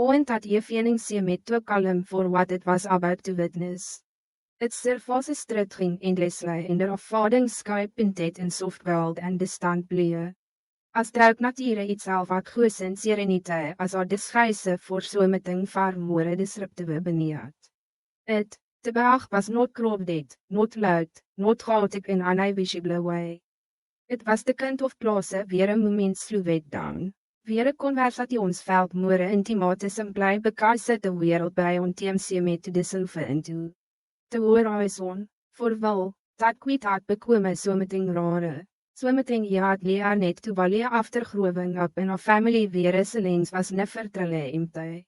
oend that evening met too calm for what it was about to witness. It surface is struggling endlessly in the afvading skype pinted in soft gold and distant blue. As drauk nature itself wat goes in serenity as haar disguise voor someting far more disruptive beneath. It, the Bach was not crowded, not loud, not chaotic in an invisible way. It was the kind of place where a moment slow it down. Weer een conversationsveld more intimatism bly because the wereld by on TMC met to dissolve into. Te horizon, voor wil, dat kwijt had bekome someting rare. Someting had leer net to valie after growing up in a family where resilience was never truly empty.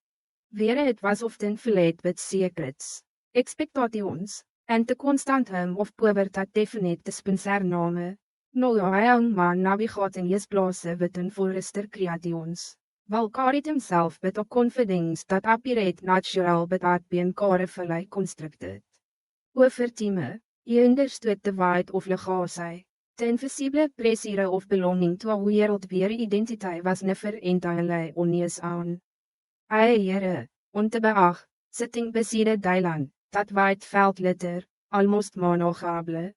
Where it was often filled with secrets, expectations, and the constant hum of poverty definite dispensername. No young man navigating his place within forester creations. While carried himself with a confidence that appeared natural but had been carefully constructed. Over time, he understood the weight of legacy. The invisible pressure of belonging to a world where identity was never entirely on his own. Here, ontebeag, sitting beside Dylan, that white felt litter, almost monogable.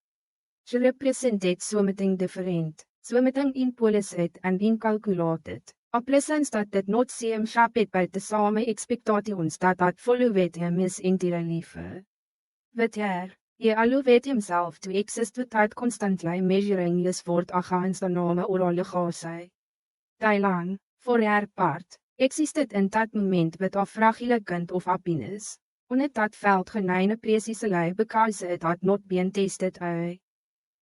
She represented something different, something impulsive and incalculated, a presence that did not seem shaped by the same expectations that had followed him his entire life. With her, he allowed himself to exist without constantly measuring his worth against the name or legacy. Dylan, for her part, existed in that moment with a fragile kind of happiness, on it that felt genuine precisely because it had not been tested out.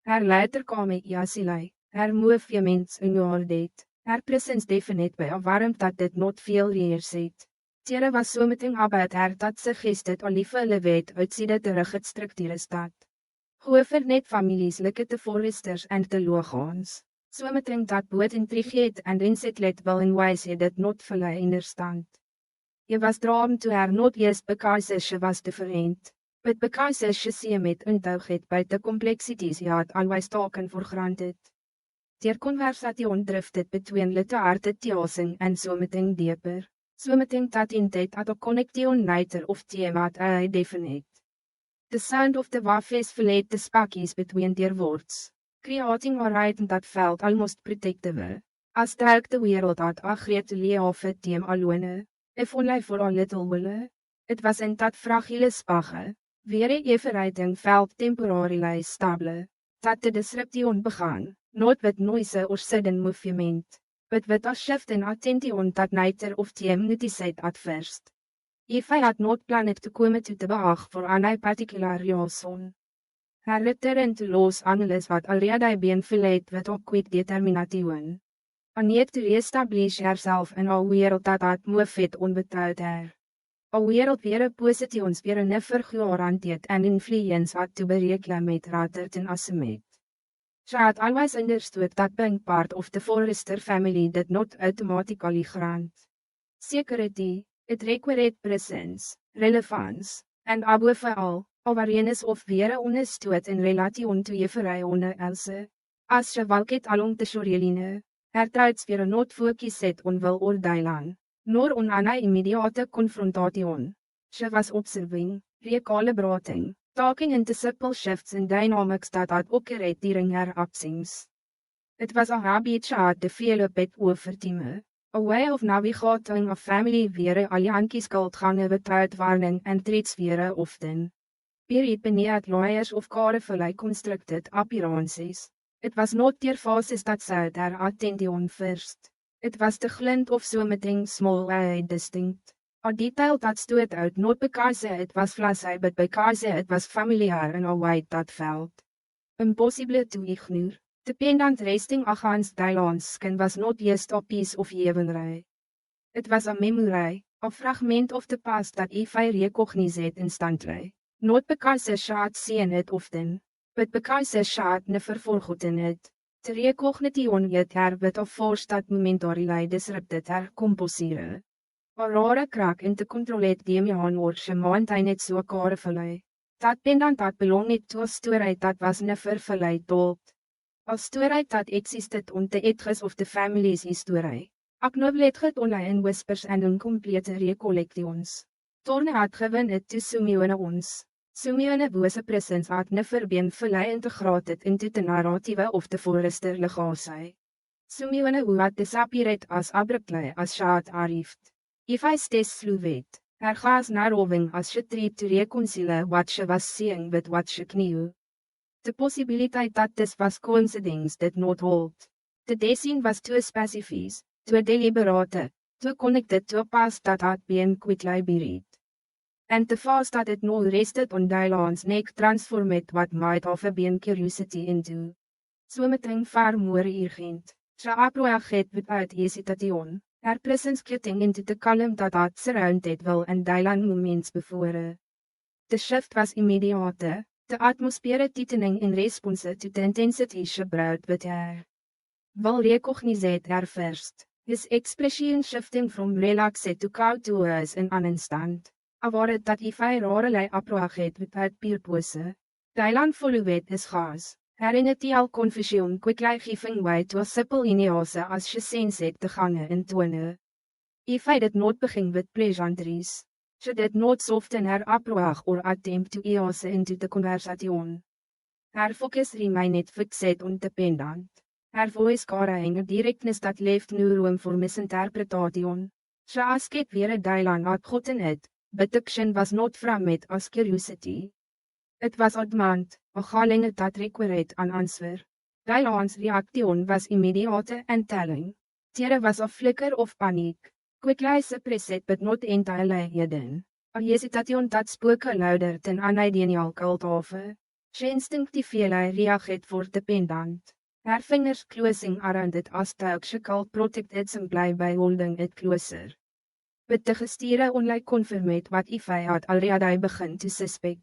Her later kwam Yasilai, her movements in haar deed, her presence definite by a warmth that did not feel rehearsed. There was something about her that suggested a lieve weet outside the rigid structure stad. Hoever net families like the foresters and the logans, something that both intrigued and insight wel in ways he did not fully understand. He was drawn to her not just because she was different, but because she seemed intuigd by the complexities he had always taken for granted. Their conversation drifted between light-hearted teasing and something deeper, something that hinted at a connection neither of them had I definite. The sound of the waffles filled the spaces between their words, creating a rhythm that felt almost protective, as drauk the wereld had agreed to lay off it them alone, if only for a little while. It was in that fragile space, where everything felt temporarily stable, that the disruption began, not with noise or sudden movement, but with a shift in attention that neither of them noticed at first. If I had not planned to come to the Bach for any particular reason. Her return to Los Angeles had already been filled with a quick determination. A need to reestablish herself in a world that had moved onbetrouwd her. A wereld where positions were never gegarandeerd and influence had to berekenen met rather than assumed. She had always understood that being part of the Forrester family did not automatically grant security. It required presence, relevance, and above all, awareness of weer onderstoot in relation to every onder else. As she walked along the shoreline, her thoughts were not focused on will or Dylan, nor on any immediate confrontation. She was observing, recalibrating, talking into simple shifts in dynamics that had occurred during her absence. It was a habit she had developed over time. A way of navigating a family where al Yankees skuldgange without warning and treats were often buried beneath layers of carefully constructed appearances. It was not their faces that sought her attention first. It was the glint of something small and distinct. A detail that stood out not because it was flashy but because it was familiar in a way that felt impossible to ignore. The pendant resting against Dylan's skin was not just a piece of heavenry. It was a memory, a fragment of the past that I recognized instantly, not because she had seen it often, but because she had never forgotten it. The recognition yet her with a force that momentarily disrupted her composure. A rare crack in the controlled Demian or she maintained it so carefully. That pendant that belonged to a story that was never fully told. A story that existed on the edges of the family's history, Aknoblet het online in whispers en incomplete recollections. Torne had gewin het toe Simeone ons. Simeone bose presens had ne verbeen verlei integraat het into de narratieve of de forester legacy. Simeone hoe had disappeared as abruptly as Shaad arrived. If I stay sluwet, gas naar roving as she tried to reconcile what she was seeing with what she knew. The possibility that this was coincidence did not hold. The design was too specific, too deliberate, too connected to a past that had been quickly buried. And the fast that it now rested on Dylan's neck transformed what might have been curiosity into something far more urgent. She approached without hesitation, her presence getting into the calm that had surrounded Will and Dylan moments before. The shift was immediate, the atmosphere tightening in response to the intensity she brought with her. Will recognized her first, his expression shifting from relaxed to cauteous in an instant. Aware dat if hy rarelei approached without purpose. Dylan followed his gas. Her initial confusion quickly giving way to a simple ineose as she sensed the gange in tone. If I did not begin with pleasantries, she did not soften her approach or attempt to ease into the conversation. Her focus remained fixed on dependent. Her voice carrying a directness that left no room for misinterpretation. She asked weer Dylan had gotten it, but the question was not from it as curiosity. It was adamant, a galling that required an answer. Dylan's reaction was immediate and telling. There was a flicker of panic, quickly suppressed but not entirely hidden. A hesitation that spoke louder than an ideal cult of. She instinctively reacted for dependent. Her fingers closing around it as though she could protect it simply by holding it closer. But the gestiere only confirmed what Ify had already begun to suspect.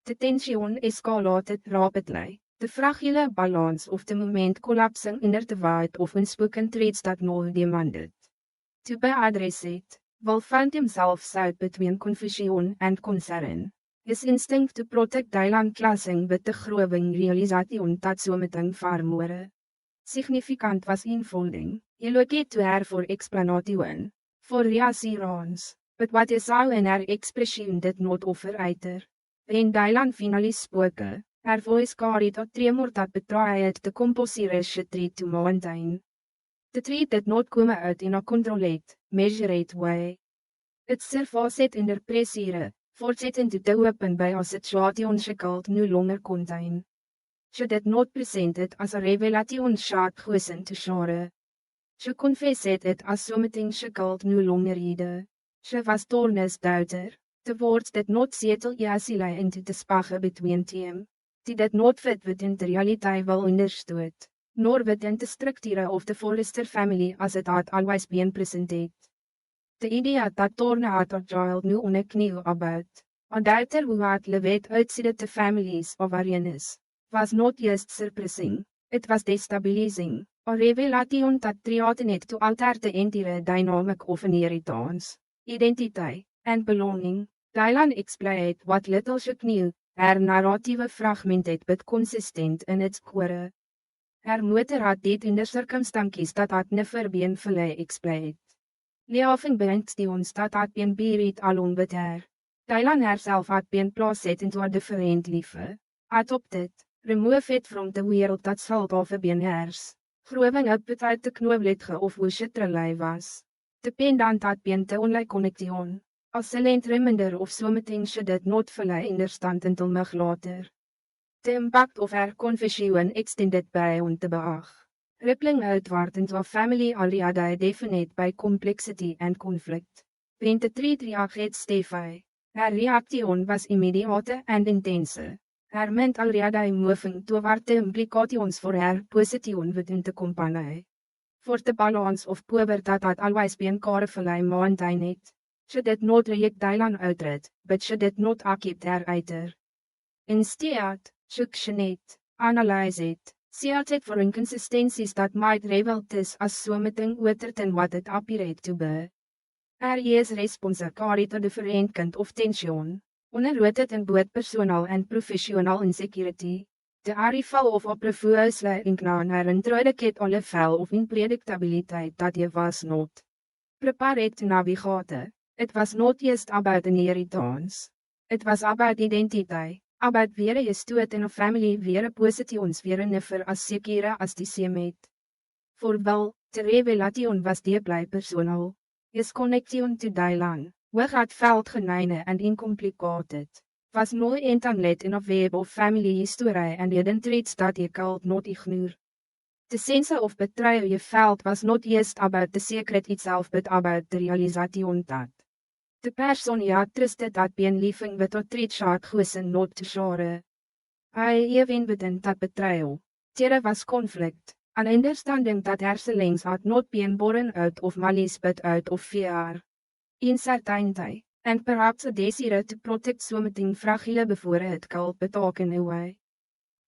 The tension escalated rapidly, the fragile balance of the moment collapsing under the weight of unspoken threats that no demanded. To be addressed, Will found himself sought between confusion and concern. His instinct to protect Dylan clashing with the growing realization that something far more significant was unfolding. He looked to her for explanation, for reassurance, but what he saw in her expression did not offer either. When Dylan finally spoke, her voice carried a tremor that betrayed the composure she tried to maintain. The threat did not come out in a controlled, measured way. It surfaced under pressure, fortsetting to open by a situation she could no longer contain. She did not present it as a revelation shot chosen to shore. She confessed it as something she could no longer read. She was Torne's daughter. The words did not settle easily into the space between them. They did not fit within the reality well understood, nor within the structure of the Forrester family as it had always been presented. The idea that Torne had a child nu knew about, a daughter who had lived outside the families of Arianes, was not just surprising, it was destabilizing, a revelation that threatened to alter the entire dynamic of inheritance, identity, and belonging. Dylan explained what little she knew, her narrative fragmented but consistent in its core. Her moeder had dit in de circumstances dat had never been fully explained. Leaving brengt die ons dat had been buried along with her. Dylan herself had been placed into a different life, adopted, removed it from the world that should have been hers, growing up without the knowledge of who she truly was. Dependent had been the only connection. A silent reminder of something she did not fully understand until much later. The impact of her confession extended beyond the beag, rippling outward into a family already defined by complexity and conflict. When the threat reacted Steffi, her reaction was immediate and intense, her mind already moving toward the implications for her position within the company. For the balance of power that had always been carefully maintained. She did not reject Dylan outright, but she did not accept her either. Instead, she questioned, analyzed, searched for inconsistencies that might reveal this as something other than what it appeared to be. Her response carried a different kind of tension, onderrooted in both personal and professional insecurity. De arifal of oprefuusle in knaner en truideket alle vel of in predictabiliteit dat je was not. Prepared to navigate. It was not just about an irritants. It was about identity, about weer je stoot in a family weer positions weer never as sekere as die seemet. Voorwel, de revelation was dieply personal. His connection to Dylan, which had felt geneine and incomplicated, was no entanglement in a web of family history and hidden traits that he could not ignore. The sense of betrayal you felt was not just about the secret itself but about the realization that the person you had trusted had been living with a trait shot and not to share. I even within that betrayal, there was conflict, an understanding that herselings had not been born out of malice but out of fear. Uncertainty, and perhaps a desire to protect something fragile before it could be taken away.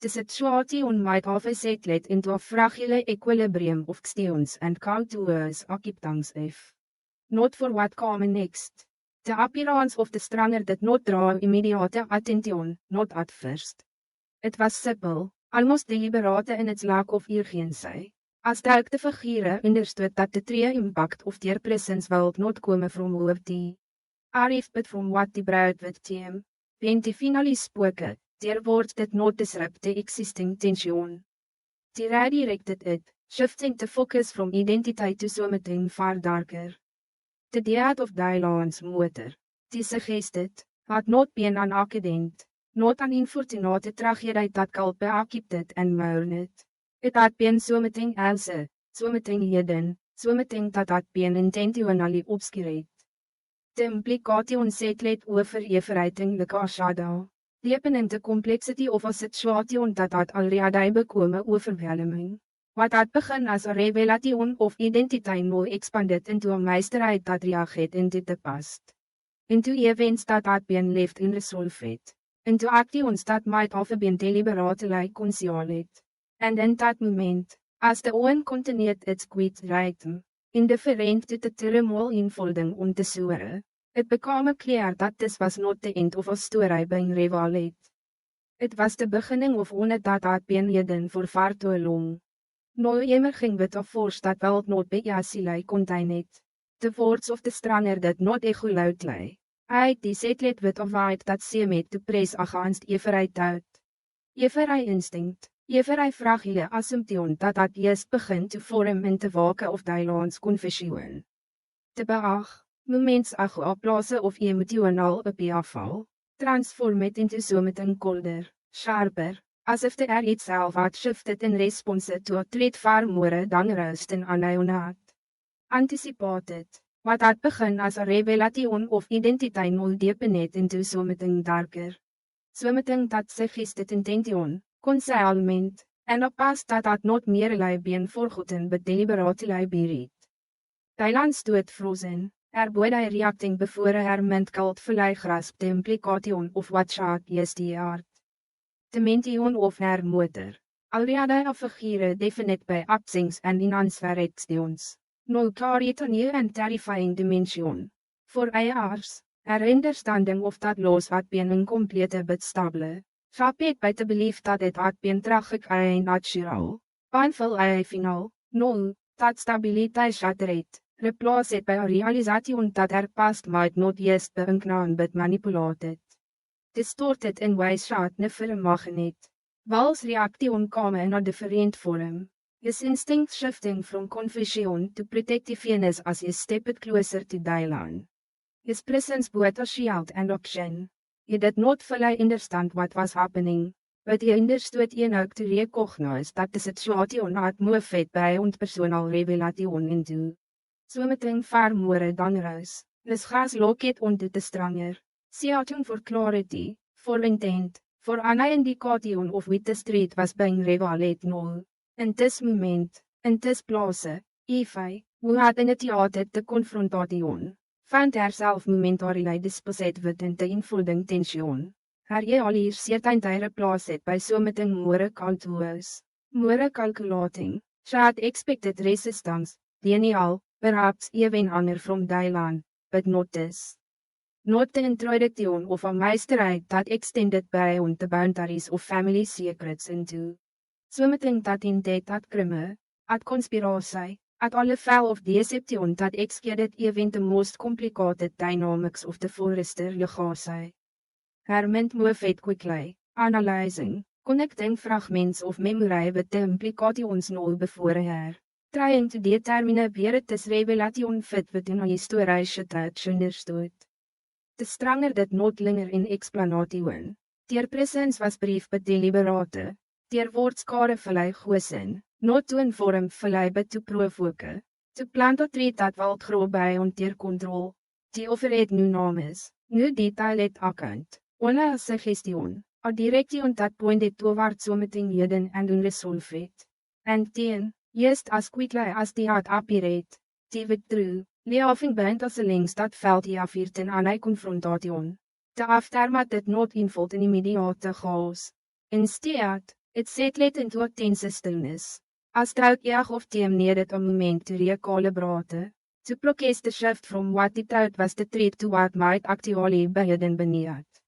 The situation might have settled into a fragile equilibrium of questions and contours acceptance if not for what came next. The appearance of the stranger did not draw immediate attention, not at first. It was simple, almost deliberate in its lack of urgency. As the figure understood that the true impact of their presence will not come from hoofdie. Arif but from what the bride would team. When the finally spoke it, their words did not disrupt the existing tension. They redirected it, shifting the focus from identity to something far darker. The death of Dylan's motor, die suggested, had not been an accident, not an unfortunate tragedy that could be accepted and mourned. It had been something else, something hidden, something that had been intentionally obscured. The implication settled over everything like a shadow, deepening the complexity of a situation that had already become overwhelming. What had begun as a revelation of identity now expanded into a mystery that reacted into the past. Into events that had been left unresolved. Into actions that might have been deliberately concealed. And in that moment, as the own continued its quiet rhythm, indifferent to the turmoil unfolding on the shore, it became clear that this was not the end of a story being revealed. It was the beginning of one that had been hidden for far too long. No emerging with a force that will not be easily contained. The words of the stranger did not echo loudly. I settled with a weight that seemed to press against every doubt. Every instinct, every fragile assumption that had just begun to form in the wake of Dylan's confession. De beag, moments oplossen of emotional opeenval, transform it into something colder, sharper, as if the air itself had shifted in response to a threat far more than rust and unknown. Anticipated, what had begun as a revelation of identity now deepened into something darker. Something that suggested intention, concealment, and a past that had not merely been forgotten but deliberately buried. Dylan stood frozen, her body reacting before her mind could fully grasp the implication of what she had just heard. The mention of her motor, already a figure definite by absence and inconsistencies, now carried a new and terrifying dimension. For years, her understanding of that loss had been incomplete but stable, shaped by the belief that it had been tragic and natural, painful and final. No, that stability shattered, replaced by a realization that her past might not just be unknown but manipulated. Distorted in ways she had never imagined. Wal's reaction came in a different form. His instinct shifting from confession to protectiveness as he stepped closer to Dylan. His presence brought a shield and action. He did not fully understand what was happening, but he understood enough to recognize that the situation had moved beyond personal revelation into something far more than rust. His gas located onto the stranger. Searching for clarity, for intent, for an indication of what the street was being revealed now. In this moment, in this place, Eva, who had initiated the confrontation, found herself momentarily dispossessed within the unfolding tension. Her realiseerde replaced by something more calculous, more calculating. She had expected resistance, denial, perhaps even honor from Dylan, but not this. not the introduction of a meesterij that extended beyond the boundaries of family secrets into. Something that in deed at crime, at conspiracy, at alle foul of deception that exceeded even the most complicated dynamics of the forester legacy. Hermant Moffat quickly, analyzing, connecting fragments of memory with the implications known before her, trying to determine where it is revelation fit within a historische tijd understood. The stranger that not linger in explanation. Their presence was brief but deliberate. Their woordskare vallei goesin, not to inform vallei but to provoke. To plant a tree dat wilt grow by on their control. Die overheid nu naam is, nu detailed account. Only a suggestion, a direction that pointed towards something hidden and unresolved. And then, just as quickly as they had appeared, they withdrew. Leaving behind as a links dat veld die afvierten aan een confrontation. De aftermath did not involve an immediate chaos. Instead, it settled into a tense stillness. As trouwt eag of team needed a moment to recalibrate, to process the shift from what it out was the threat to what might actually be hidden beneath.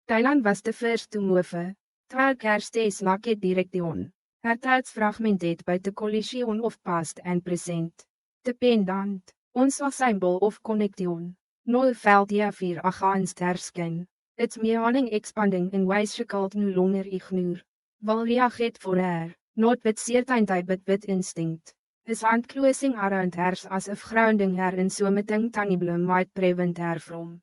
Thailand was the first to move, terwijl Kerstees lacked direction. Her thoughts fragmented by the collision of past and present. Dependant, ons was symbol of connection. No veld die vir against hersken. Its meaning expanding in ways she called no longer ignore. Wil reageert for her, not with certainty but with instinct. His hand closing around hers as if grounding her in something tangible might prevent her from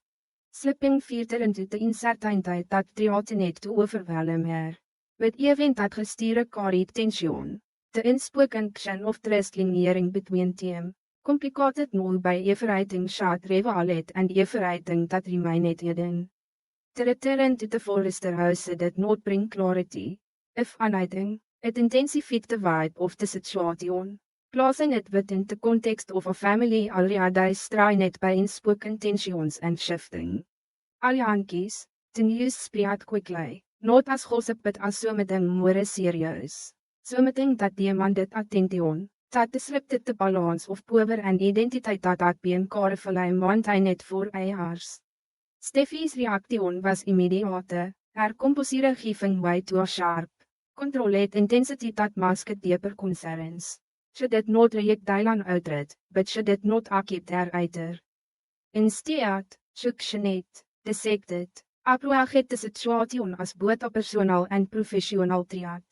slipping further into the uncertainty that threatened to overwhelm her. With even that gestiere carried tension. The unspoken action of wrestling between them, complicated now by everything shot rivalet and everything that remained hidden. The return to the forester house did not bring clarity. If anything, it intensified the vibe of the situation, placing it within the context of a family already strained by unspoken tensions and shifting. Aljankies, the news spread quickly, not as gossip but as something more serious. Something that demanded attention, that disrupted the balance of power and identity that had been carefully maintained for years. Steffi's reaction was immediate, her composure giving way to a sharp, controlled intensity that masked deeper concerns. She did not reject Dylan outright, but she did not accept her either. Instead, she net, dissected, approached the situation as both a personal and professional threat.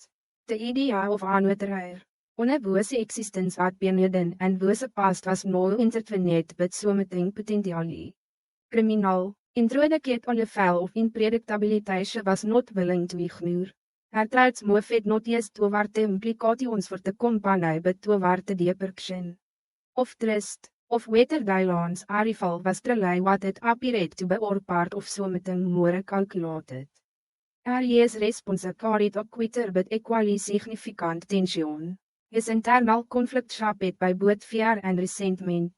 The idea of aanwetterij, onbewuse existence had been hidden and bose past was now intertwined with something potentially criminal. Introduced on the file of unpredictability she was not willing to ignore. Her thoughts moved not just toward the implications for the company but toward the deeper question of trust, of whether Dylan's arrival was truly what it appeared to be or part of something more calculated. Harry's response carried a quicker but equally significant tension. His internal conflict shaped by both fear and resentment.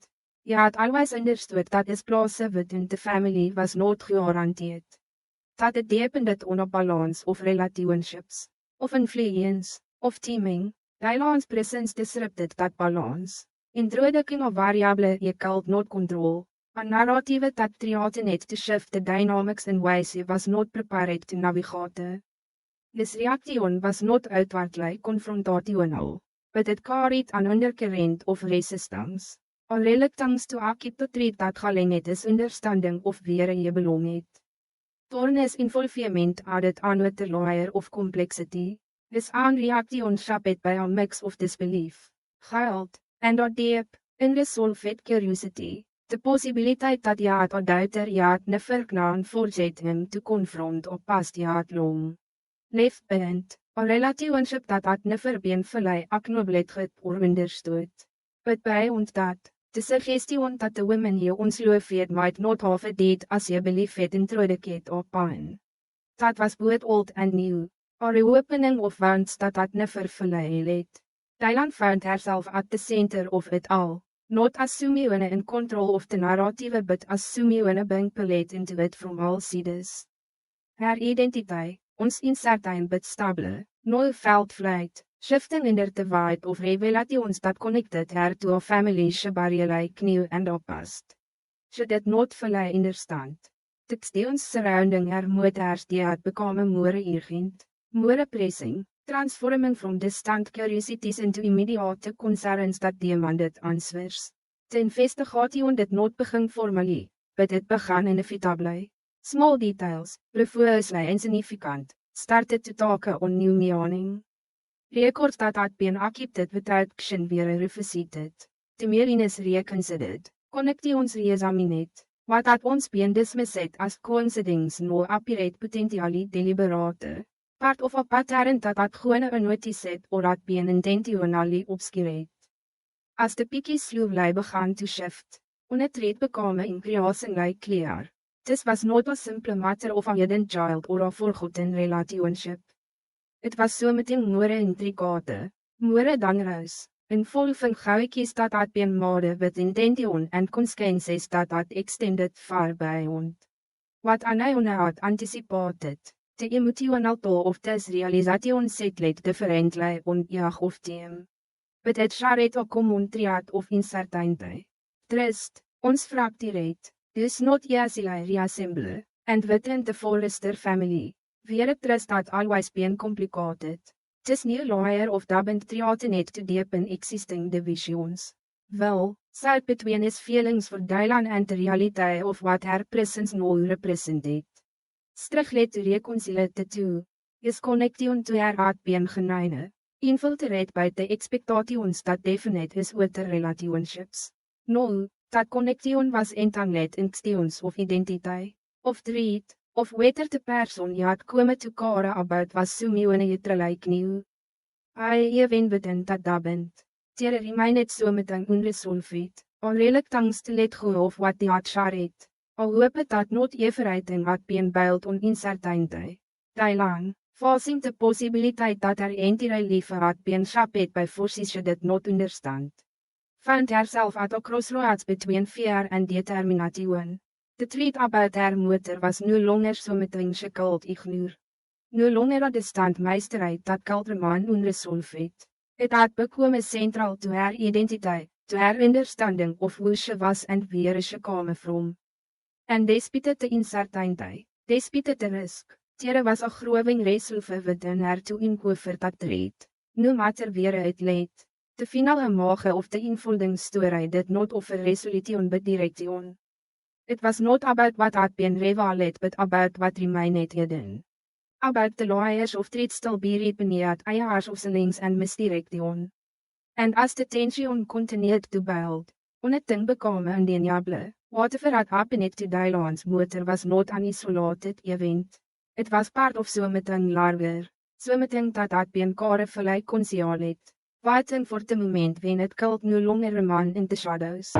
He had always understood that his place within the family was not guaranteed. That it depended on a balance of relationships, of influence, of teaming. Dylan's presence disrupted that balance. Introducing a variable he called not control. A narrative that threatened to shift the dynamics in ways he was not prepared to navigate. This reaction was not outwardly confrontational, but it carried an undercurrent of resistance, a reluctance to accept the threat that geleend is understanding of where he belonged. Thorne's involvement added another layer of complexity. His own reaction shaped by a mix of disbelief, guilt, and a deep, unresolved curiosity. The possibility that he had a doubter yet never known forced him to confront a past he had long left behind, a relationship that had never been fully acknowledged or understood. But beyond that, the suggestion that the women he ongeloofd might not have a deed as he believed introduced upon. That was both old and new, a reopening of wounds that had never fully healed. Dylan found herself at the center of it all. Not as Simeone in control of the narrative but as Simeone being pulled into it from all sides. Her identity, ons uncertain but stable, no felt flight, shifting in the divide of revelations that connected her to a family she barely knew and opposed. should it not fully understand. The extends surrounding her motors die had become more urgent. More pressing, transforming from distant curiosities into immediate concerns that demanded answers. The investigation did not begin formally, but it began inevitably. Small details, previously insignificant, started to take on new meaning. Records that had been occupied without action were revisited. The meer is reconsidered, connections reexamined. Wat had ons been dismissed as coincidence no apparate potentially deliberate. Part of a pattern that had gewoon unnoticed or had been intentionally obscured. As the piekie slowly began to shift, on a trade became increasingly clear. This was not a simple matter of a hidden child or a forgotten relationship. Het was so meteen more intricate, more dan ruis, in vol van gauwetjies dat had been made with intention and consequences that had extended far beyond. What Anayona had anticipated, the emotional toll of this realization settled differently on each of them. But it shared a common triad of uncertainty. Trust, ons fractured, is not easily reassembled, and within the Forrester family, where trust had always been complicated. Tis nie layer of dubbend triad net to deepen existing divisions. Wel, side between his feelings for Dylan and the reality of what her presence now represented. Strictly to reconcile the two, his connection to her had been genuine. Infiltrate by the expectations that definite his other relationships. No, that connection was entangled in questions of identity, of dread, of whether the person you had come to care about was so like new. I even within that dabend. There remained so meteen unresolved, al reluctance to let go of what they had shared, al hope that not everything had been built on uncertainty. Dylan, facing the possibility that her entire life had been shaped by forces she did not understand, found herself at a crossroads between fear and determination. The threat about her mother was no longer so meteen she could ignore. No longer a distant mystery that could remain unresolved. It had become central to her identity, to her understanding of who she was and where she came from. And despite the uncertainty, despite the risk, there was a growing resolve within her to uncover that threat, no matter where it led. The finale mage of the unfolding story did not offer resolution but direction. It was not about what had been revealed but about what remained hidden. About the layers of threat still buried beneath layers of silence and misdirection. And as the tension continued to build, on a thing became undeniable, whatever had happened to Dylan's mother was not an isolated event. It was part of something larger, something that had been carefully concealed, waiting for the moment when it could no longer remain in the shadows.